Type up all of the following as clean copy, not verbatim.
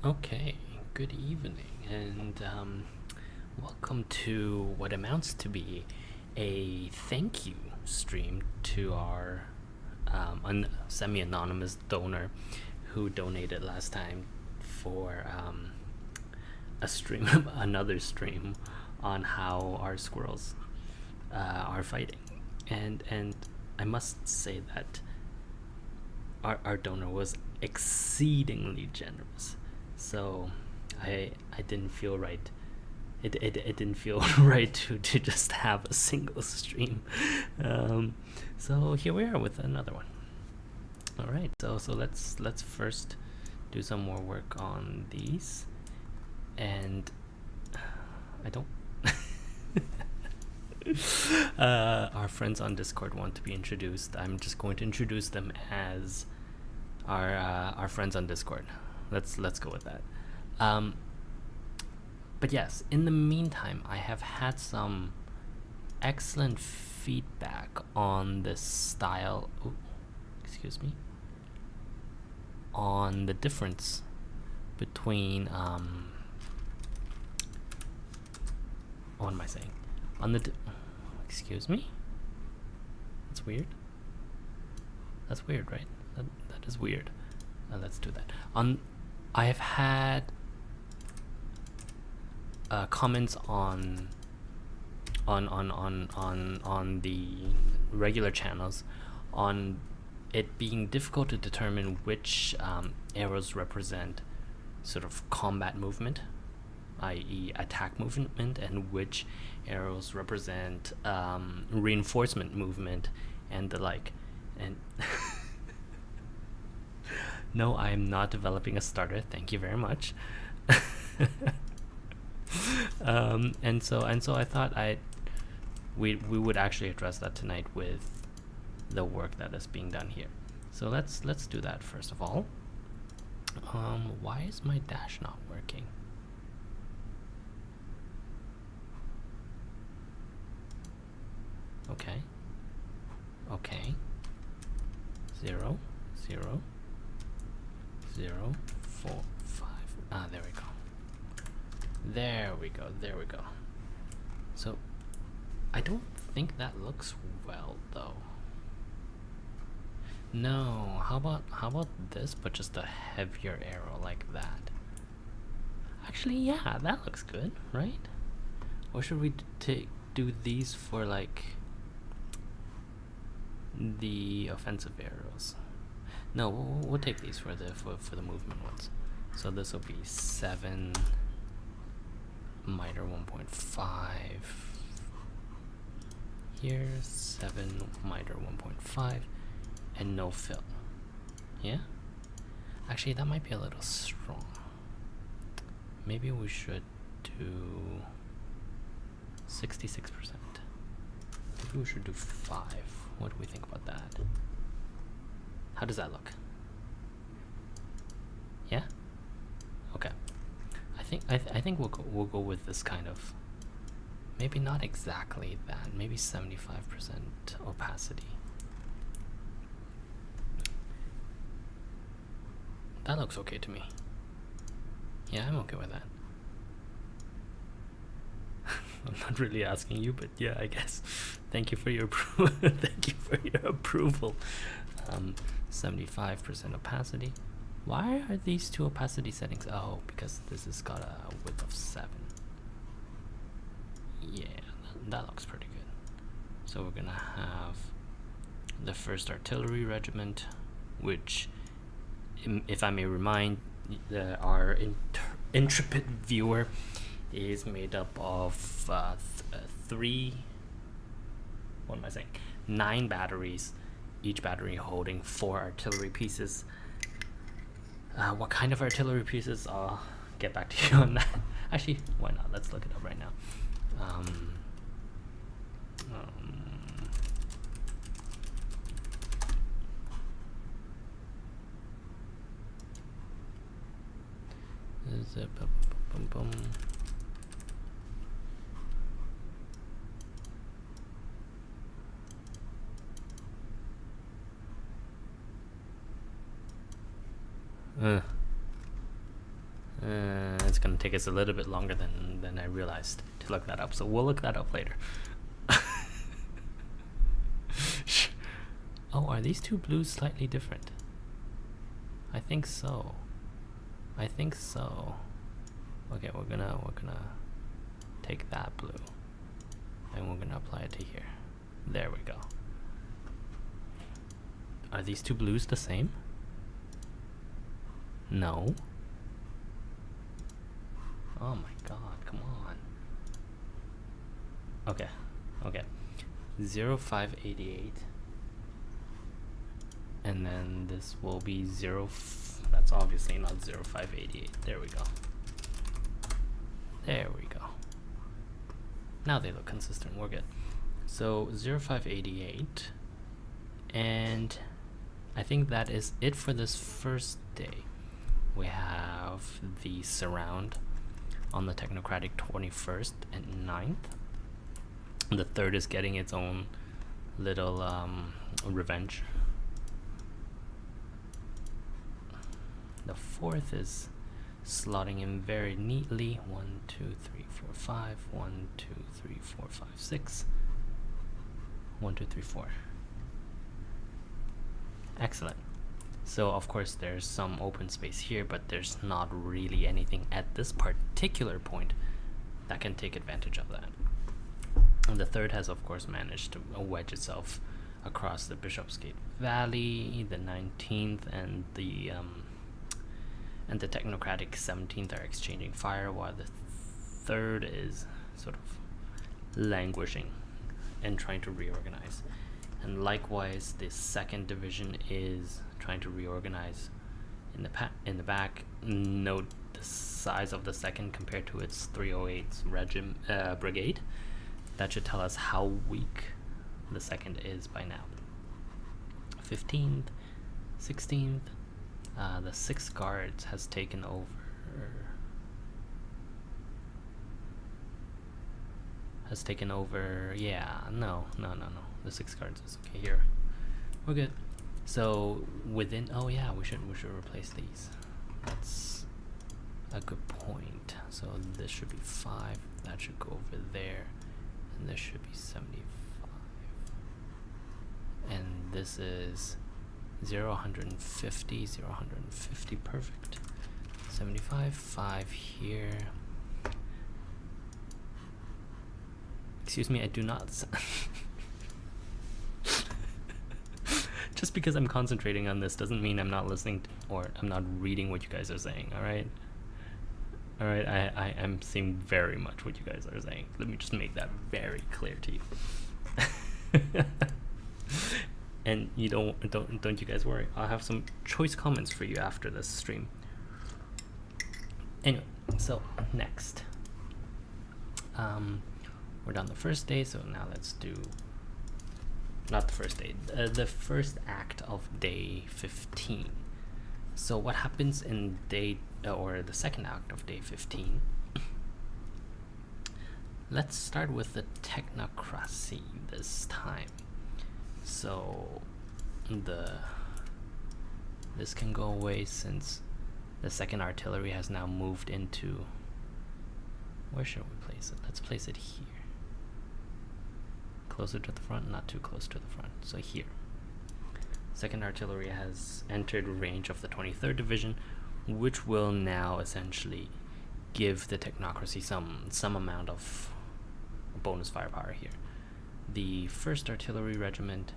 Okay, good evening, and welcome to what amounts to be a thank you stream to our semi anonymous donor who donated last time for a stream, another stream on how our squirrels are fighting. And I must say that our donor was exceedingly generous. So I didn't feel right. It didn't feel right to just have a single stream. So here we are with another one. All right. So let's first do some more work on these, and I don't. Our friends on Discord want to be introduced. I'm just going to introduce them as our friends on Discord. Let's go with that. But yes, in the meantime, I have had some excellent feedback on the style. Excuse me. On the difference between what am I saying? On the excuse me. That's weird. That's weird, right? That is weird. Let's do that. I have had comments on the regular channels on it being difficult to determine which arrows represent sort of combat movement, i.e. attack movement, and which arrows represent reinforcement movement and the like. And no, I am not developing a starter. Thank you very much. And so I thought we would actually address that tonight with the work that is being done here. So let's do that first of all. Why is my dash not working? Okay. 0 0 0 4 5. There we go. So I don't think that looks well though. No, how about this, but just a heavier arrow like that? Actually, yeah, that looks good, right? Or should we do these for like the offensive arrows? No, we'll take these for the movement ones. So this will be 7 miter 1.5 here, 7 miter 1.5, and no fill. Yeah? Actually, that might be a little strong. Maybe we should do 66%. Maybe we should do 5. What do we think about that? How does that look? Yeah? Okay. I think we'll go with this kind of, maybe not exactly that, maybe 75% opacity. That looks okay to me. Yeah, I'm okay with that. I'm not really asking you, but yeah, I guess. Thank you for your thank you for your approval. 75% opacity. Why are these two opacity settings? Oh, because this has got a width of 7. Yeah, that looks pretty good. So we're gonna have the 1st Artillery Regiment, which, if I may remind our intrepid viewer, is made up of 9 batteries, each battery holding 4 artillery pieces. What kind of artillery pieces? I'll get back to you on that. Actually, why not? Let's look it up right now. Is it boom, boom, boom. It's gonna take us a little bit longer than I realized to look that up, so we'll look that up later. Oh, are these two blues slightly different? I think so. Okay, we're gonna take that blue and we're gonna apply it to here. There we go. Are these two blues the same? No. Oh my god, come on. Okay. 0588. And then this will be that's obviously not 0588. There we go. Now they look consistent. We're good. So 0588, and I think that is it for this first day. We have the surround on the technocratic 21st and 9th. The 3rd is getting its own little revenge. The 4th is slotting in very neatly. 1, 2, 3, 4, 5. 1, 2, 3, 4, 5, 6. 1, 2, 3, 4. Excellent. So of course there's some open space here, but there's not really anything at this particular point that can take advantage of that. And the 3rd has of course managed to wedge itself across the Bishopsgate Valley. The 19th and the technocratic 17th are exchanging fire, while the 3rd is sort of languishing and trying to reorganize. And likewise, the 2nd division is trying to reorganize in the back. Note the size of the 2nd compared to its 308's brigade. That should tell us how weak the 2nd is by now. 15th, 16th, the 6th Guards has taken over. Yeah, no. The 6th Guards is okay here. We're good. So within, oh yeah, we should replace these. That's a good point. So this should be 5. That should go over there, and this should be 75. And this is 150, 150, perfect. 75, 5 here. Excuse me, I do not. Just because I'm concentrating on this doesn't mean I'm not listening or I'm not reading what you guys are saying, alright? Alright, I am seeing very much what you guys are saying. Let me just make that very clear to you. And you don't you guys worry. I'll have some choice comments for you after this stream. Anyway, so next. We're done the first day, so now let's do not the first day, the first act of day 15. So what happens in day or the second act of day 15? Let's start with the technocracy this time. So this can go away since the 2nd artillery has now moved into, where should we place it? Let's place it here. Closer to the front, not too close to the front. So here. 2nd artillery has entered range of the 23rd division, which will now essentially give the technocracy some amount of bonus firepower here. The 1st artillery regiment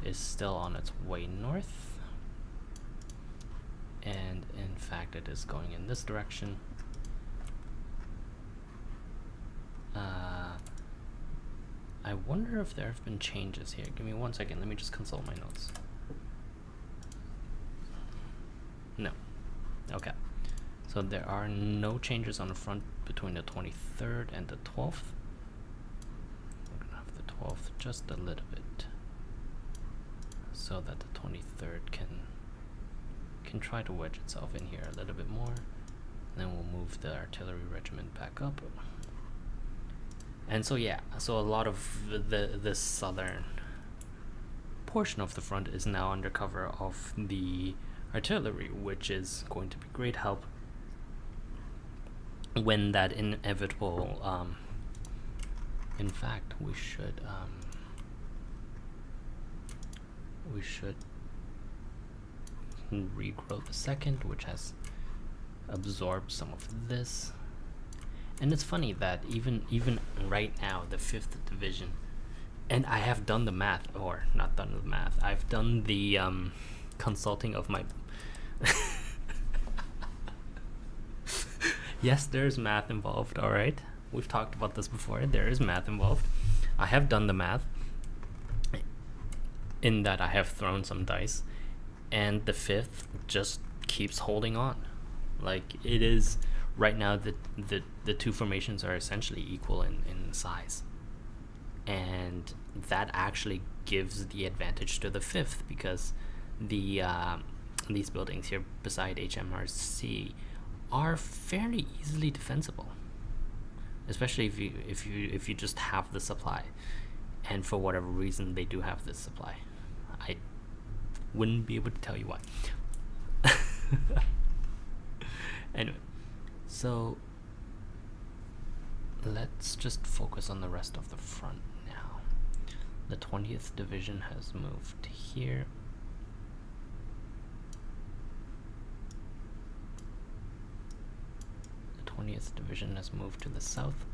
is still on its way north, and in fact it is going in this direction. I wonder if there have been changes here. Give me 1 second, let me just consult my notes. No. Okay. So there are no changes on the front between the 23rd and the 12th. We're gonna have the 12th just a little bit, so that the 23rd can try to wedge itself in here a little bit more. Then we'll move the artillery regiment back up. And so yeah, so a lot of the southern portion of the front is now under cover of the artillery, which is going to be great help when that inevitable in fact we should regrow the second, which has absorbed some of this. And it's funny that even right now, the 5th division, and I have done the math, or not done the math, I've done the consulting of my yes, there's math involved, all right? We've talked about this before. There is math involved. I have done the math in that I have thrown some dice, and the 5th just keeps holding on. Like, it is right now, the two formations are essentially equal in size, and that actually gives the advantage to the 5th, because the these buildings here beside HMRC are fairly easily defensible, especially if you just have the supply, and for whatever reason they do have this supply. I wouldn't be able to tell you why. Anyway, so let's just focus on the rest of the front now. The 20th division has moved here. The 20th division has moved to the south,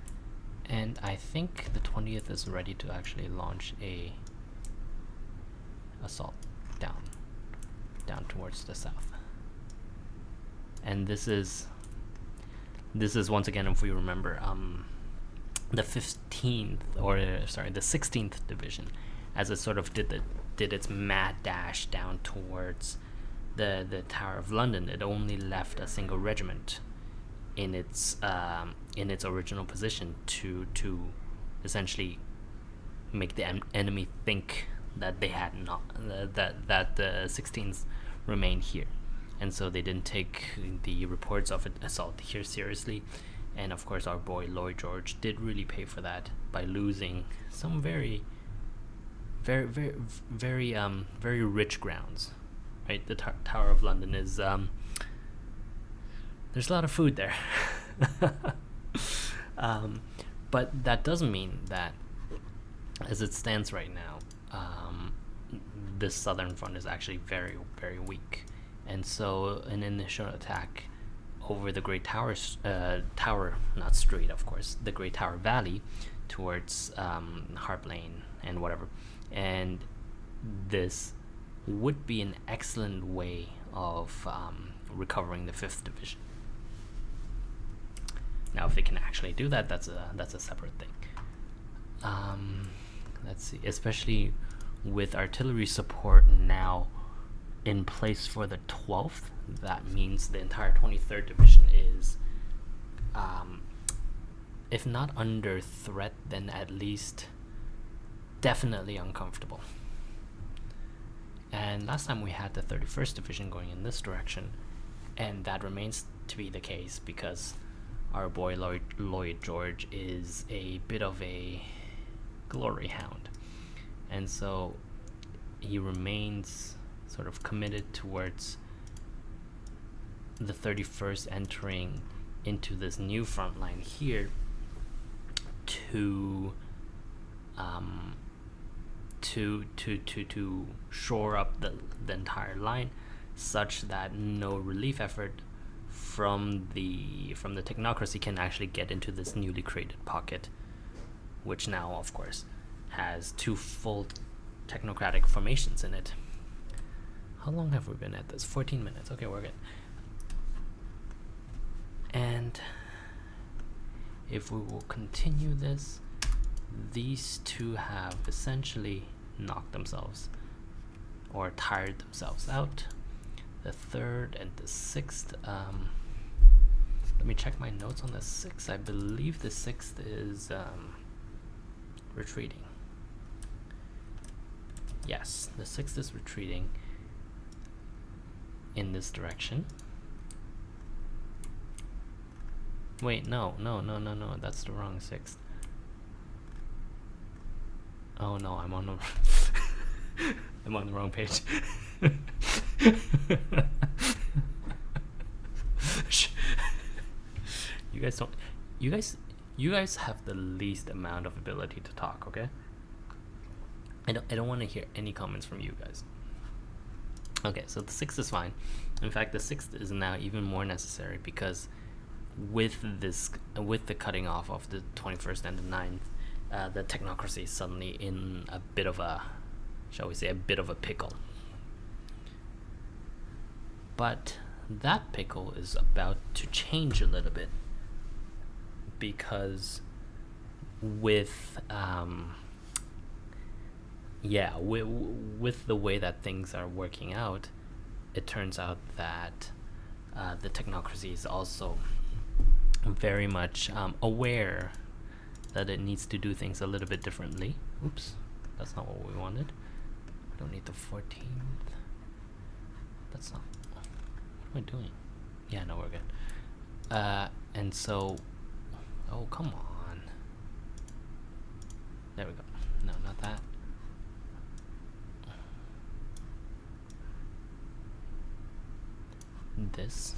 and I think the 20th is ready to actually launch a assault down towards the south. And this is once again, if we remember, the 15th, or sorry, the 16th division, as it sort of did its mad dash down towards the Tower of London. It only left a single regiment in its original position to essentially make the enemy think that they had not that the 16th remained here. And so they didn't take the reports of an assault here seriously. And of course, our boy Lloyd George did really pay for that by losing some very rich grounds. Right, the Tower of London is there's a lot of food there. But that doesn't mean that, as it stands right now, this southern front is actually very, very weak. And so an initial attack over the Great Tower, not street, of course, the Great Tower Valley towards Harp Lane and whatever. And this would be an excellent way of recovering the 5th division. Now, if they can actually do that, that's a separate thing. Let's see, especially with artillery support now in place for the 12th, that means the entire 23rd division is, if not under threat, then at least definitely uncomfortable. And last time we had the 31st division going in this direction, and that remains to be the case because our boy Lloyd George is a bit of a glory hound, and so he remains sort of committed towards the 31st entering into this new front line here to shore up the entire line, such that no relief effort from the technocracy can actually get into this newly created pocket, which now, of course, has 2 full technocratic formations in it. How long have we been at this? 14 minutes. Okay, we're good. And if we will continue this, these two have essentially knocked themselves or tired themselves out. The 3rd and the 6th, let me check my notes on the 6th. I believe the 6th is retreating. Yes, the 6th is retreating in this direction. Wait, no, that's the wrong 6th. Oh no, I'm on the I'm on the wrong page. You guys don't. You guys have the least amount of ability to talk. Okay. I don't want to hear any comments from you guys. Okay, so the 6th is fine. In fact, the 6th is now even more necessary because with the cutting off of the 21st and the 9th, the technocracy is suddenly in a bit of a, shall we say, a bit of a pickle. But that pickle is about to change a little bit because with with the way that things are working out, it turns out that the technocracy is also very much aware that it needs to do things a little bit differently. Oops, that's not what we wanted. We don't need the 14th. That's not. What am I doing? Yeah, no, we're good. And so, oh, come on. There we go. No, not that. This.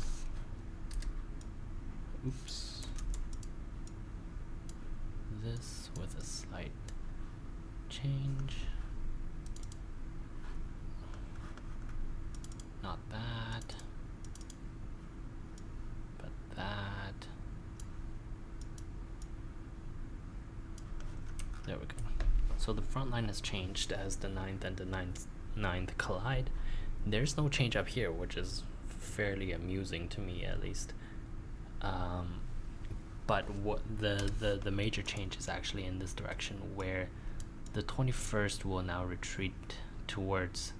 Oops. This with a slight change. Not that. But that. There we go. So the front line has changed as the 9th and the 9th collide. There's no change up here, which is fairly amusing to me, at least. But what the major change is actually in this direction, where the 21st will now retreat towards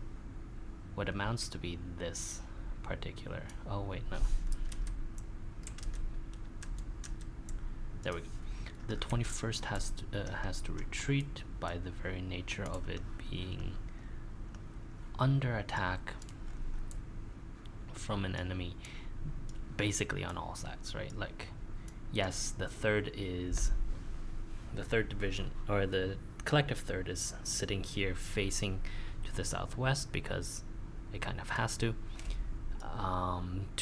what amounts to be this particular. Oh wait, no. There we go. The 21st has to retreat by the very nature of it being under attack from an enemy, basically on all sides, right? Like, yes, the third division, or the collective 3rd, is sitting here facing to the southwest because it kind of has to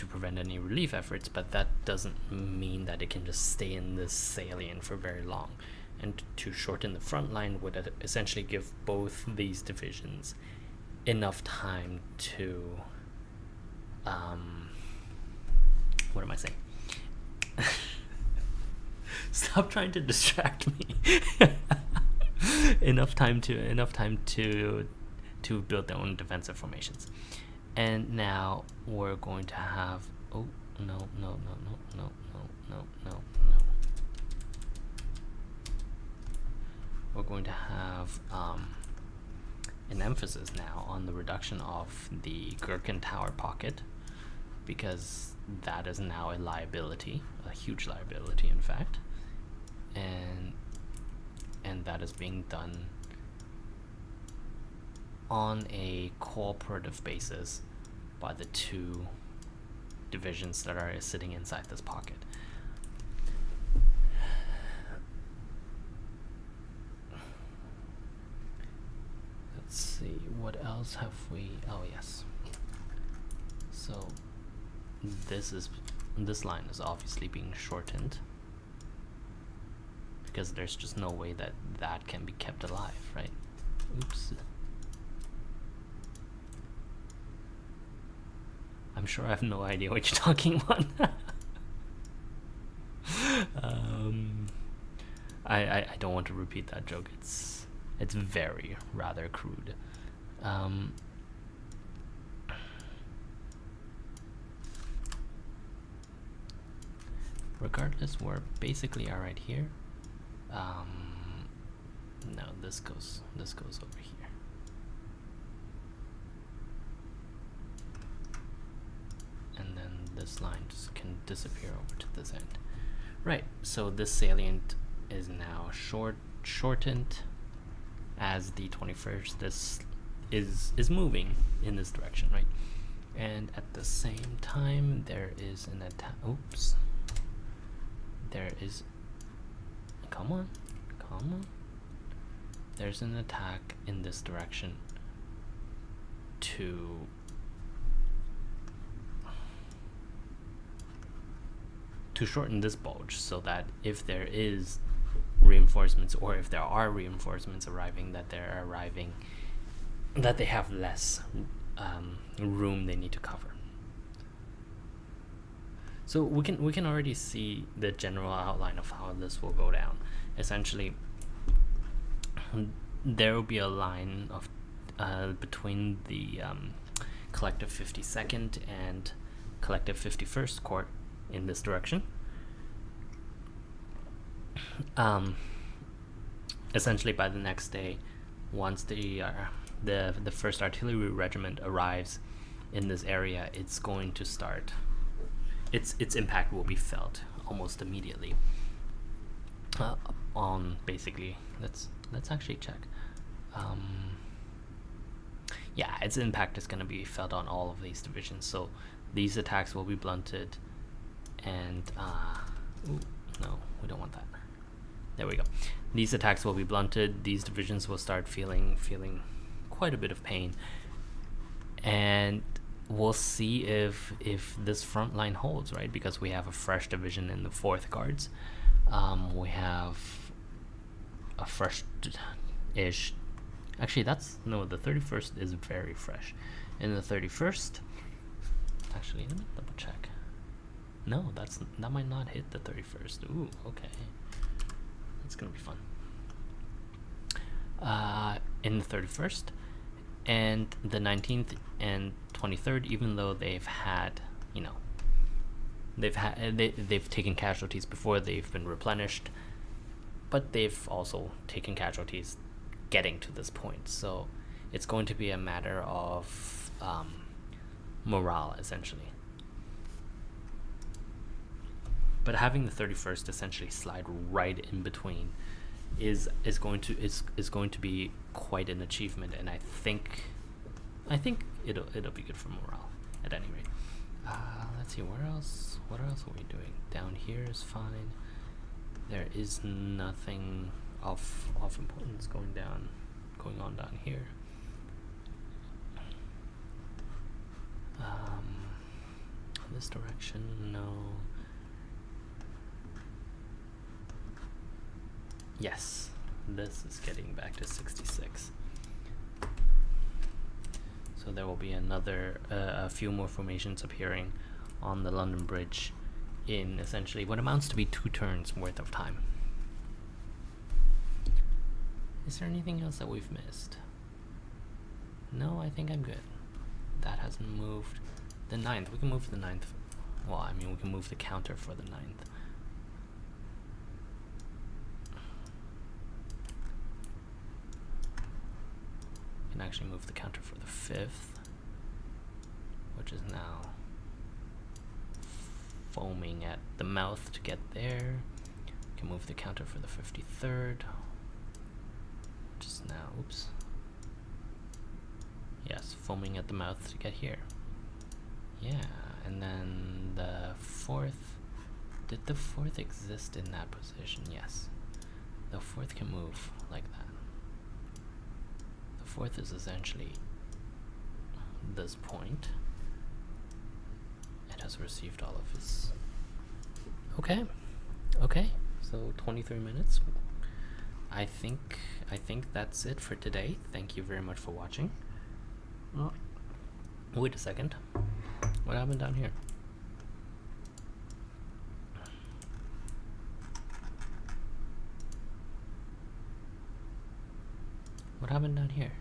prevent any relief efforts, but that doesn't mean that it can just stay in this salient for very long. And to shorten the front line would essentially give both these divisions enough time to what am I saying? Stop trying to distract me. enough time to build their own defensive formations. And now we're going to have, oh, no. We're going to have an emphasis now on the reduction of the Gherkin Tower pocket, because that is now a liability, a huge liability, in fact. And that is being done on a cooperative basis by the 2 divisions that are sitting inside this pocket. Let's see, what else have we? Oh yes. So this line is obviously being shortened because there's just no way that can be kept alive, right? Oops. I'm sure I have no idea what you're talking about. I don't want to repeat that joke. It's very rather crude. Regardless, we're basically all right here. No, this goes over here. And then this line just can disappear over to this end. Right, so this salient is now shortened as the 21st. This is moving in this direction, right? And at the same time, there is an attack. Oops. There is. Come on. There's an attack in this direction to to shorten this bulge so that if there is reinforcements, or if there are reinforcements arriving, that they have less room they need to cover. So we can already see the general outline of how this will go down. Essentially, there will be a line of between the collective 52nd and collective 51st Corps in this direction. Essentially, by the next day, once the first artillery regiment arrives in this area, it's going to start. Its impact will be felt almost immediately. On basically, let's actually check. Yeah, its impact is going to be felt on all of these divisions. So these attacks will be blunted, and ooh, no, we don't want that. There we go. These attacks will be blunted. These divisions will start feeling quite a bit of pain, and we'll see if this front line holds, right? Because we have a fresh division in the 4th Guards. We have a fresh-ish. Actually, the 31st is very fresh. In the 31st, actually, let me double check. No, that might not hit the 31st. Ooh, okay. It's gonna be fun. In the 31st and the 19th and 23rd, even though they've taken casualties before, they've been replenished, but they've also taken casualties getting to this point. So it's going to be a matter of morale, essentially. But having the 31st essentially slide right in between is going to be quite an achievement, and I think it'll be good for morale at any rate. Let's see, what else are we doing? Down here is fine. There is nothing of importance going on down here. This direction, no. Yes, this is getting back to 66. So there will be a few more formations appearing on the London Bridge in essentially what amounts to be 2 turns worth of time. Is there anything else that we've missed? No, I think I'm good. That hasn't moved. The 9th, we can move the 9th. Well, I mean, we can move the counter for the 9th. Can actually move the counter for the 5th, which is now foaming at the mouth to get there. Can move the counter for the 53rd, which is now, oops. Yes, foaming at the mouth to get here. Yeah, and then the 4th. Did the 4th exist in that position? Yes. The 4th can move like that. 4th is essentially this point. It has received all of its... Okay, so 23 minutes. I think that's it for today. Thank you very much for watching. Wait a second. What happened down here? What happened down here?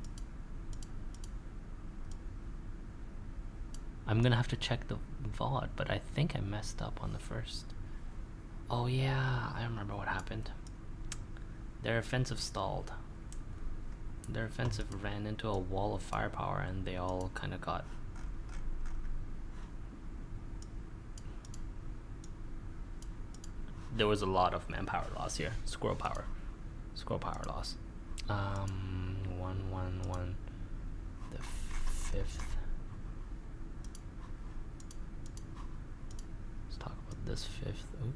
I'm gonna have to check the VOD, but I think I messed up on the first. Oh yeah, I remember what happened. Their offensive stalled. Their offensive ran into a wall of firepower, and they all kind of got... There was a lot of manpower loss here. Squirrel power loss. 111. The 5th. Let's talk about this 5th. Ooh.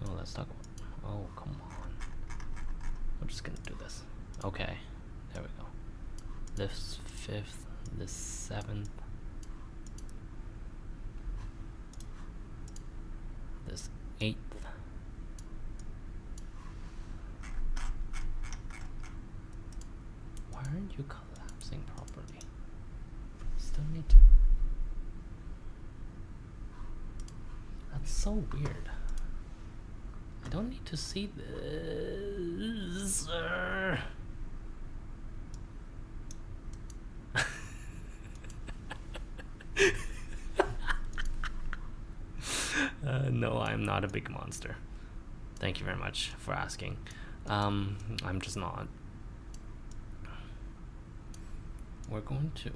No, let's talk about... Oh, come on. I'm just gonna do this. Okay, there we go. This 5th, this 7th. 8th. Why aren't you collapsing properly? Still need to. That's so weird. I don't need to see this. No, I'm not a big monster. Thank you very much for asking. I'm just not. We're going to,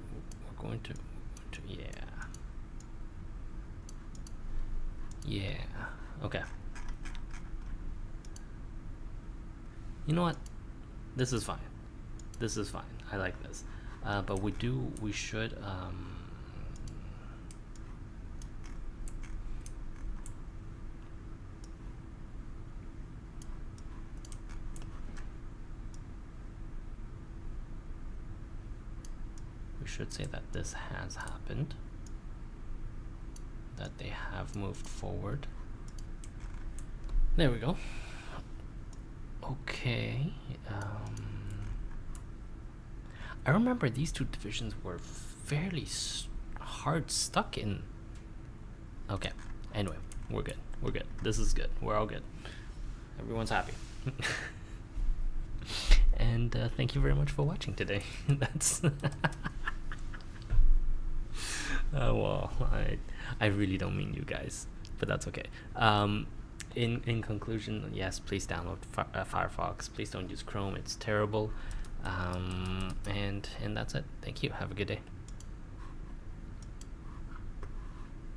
yeah. Okay. You know what? This is fine. I like this. But we should, should say that this has happened, that they have moved forward. There we go. Okay. I remember these two divisions were fairly hard stuck in. Okay. Anyway, we're good. This is good. We're all good. Everyone's happy. And thank you very much for watching today. That's well, I really don't mean you guys, but that's okay. In conclusion, yes, please download Firefox. Please don't use Chrome. It's terrible. And that's it. Thank you. Have a good day.